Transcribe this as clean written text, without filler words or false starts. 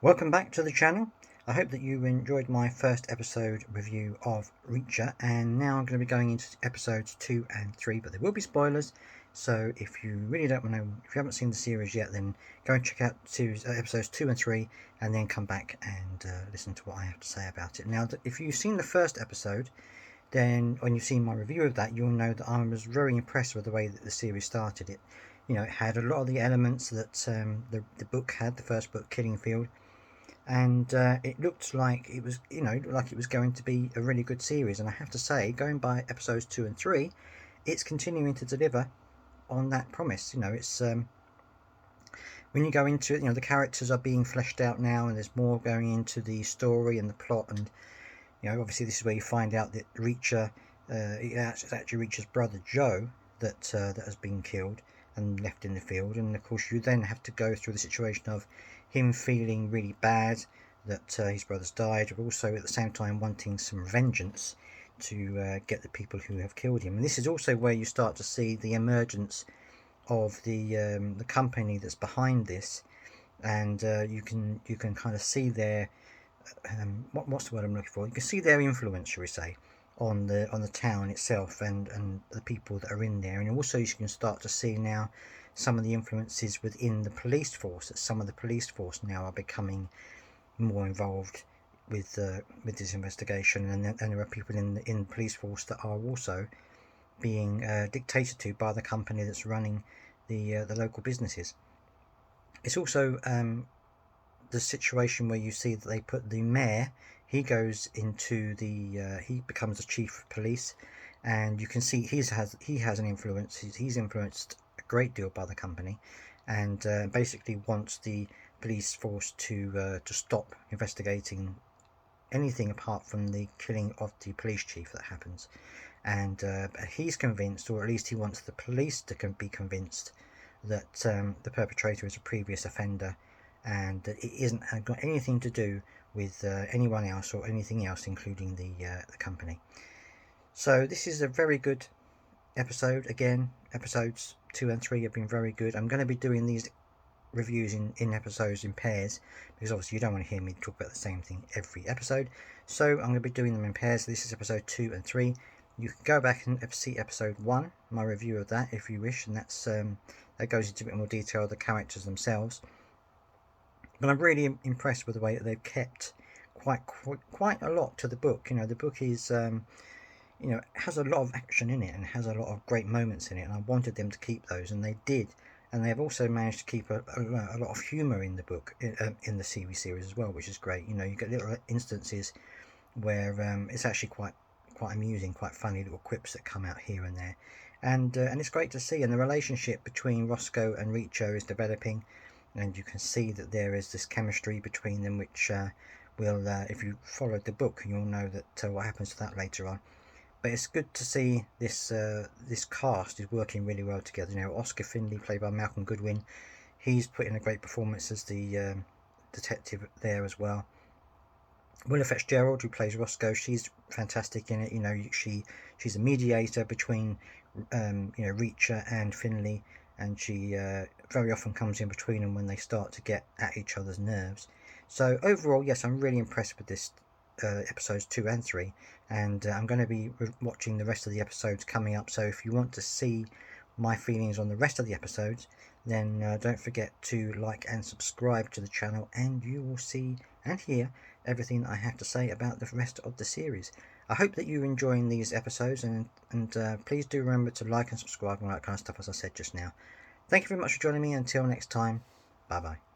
Welcome back to the channel. I hope that you enjoyed my first episode review of Reacher, and now I'm going to be going into episodes 2 and 3, but there will be spoilers, so if you really don't want to, if you haven't seen the series yet, then go and check out episodes 2 and 3 and then come back and listen to what I have to say about it. Now, if you've seen the first episode, then when you've seen my review of that, you'll know that I was very impressed with the way that the series started. It had a lot of the elements that the book had, the first book, Killing Field, and it looked like it was going to be a really good series. And I have to say, going by episodes 2 and 3, it's continuing to deliver on that promise. It's when you go into it, the characters are being fleshed out now, and there's more going into the story and the plot. And obviously this is where you find out that Reacher, it's actually Reacher's brother Joe that has been killed and left in the field. And of course you then have to go through the situation of him feeling really bad that his brother's died, but also at the same time wanting some vengeance to get the people who have killed him. And this is also where you start to see the emergence of the company that's behind this, and you can kind of see their what's the word I'm looking for? You can see their influence, shall we say, on the town itself and the people that are in there. And also you can start to see now some of the influences within the police force, that some of the police force now are becoming more involved with this investigation, and there are people in the police force that are also being dictated to by the company that's running the local businesses. It's also the situation where you see that they put the mayor, he goes into he becomes the chief of police, and you can see he has an influence. He's influenced a great deal by the company, and basically wants the police force to stop investigating anything apart from the killing of the police chief that happens. And he's convinced, or at least he wants the police to be convinced, that the perpetrator is a previous offender, and that it isn't got anything to do with anyone else or anything else, including the company. So this is a very good episode. Again, episodes 2 and 3 have been very good. I'm going to be doing these reviews in episodes in pairs, because obviously you don't want to hear me talk about the same thing every episode. So I'm going to be doing them in pairs. This is episode 2 and 3. You can go back and see episode 1, my review of that, if you wish, and that's that goes into a bit more detail of the characters themselves. But I'm really impressed with the way that they've kept quite a lot to the book. The book is has a lot of action in it and has a lot of great moments in it, and I wanted them to keep those, and they did. And they've also managed to keep a lot of humour in the book, in the series as well, which is great. You get little instances where it's actually quite amusing, quite funny little quips that come out here and there, and it's great to see. And the relationship between Roscoe and Reacher is developing, and you can see that there is this chemistry between them, which will, if you followed the book, you'll know that what happens to that later on. But it's good to see this cast is working really well together. Oscar Findlay, played by Malcolm Goodwin, he's put in a great performance as the detective there as well. Willa Fitzgerald, who plays Roscoe, she's fantastic in it. She's a mediator between Reacher and Finley, and she very often comes in between them when they start to get at each other's nerves. So overall, yes, I'm really impressed with this episodes 2 and 3, and I'm going to be watching the rest of the episodes coming up. So if you want to see my feelings on the rest of the episodes, then don't forget to like and subscribe to the channel, and you will see and hear everything I have to say about the rest of the series. I hope that you're enjoying these episodes, and please do remember to like and subscribe and all that kind of stuff, as I said just now. Thank you very much for joining me. Until next time, bye bye.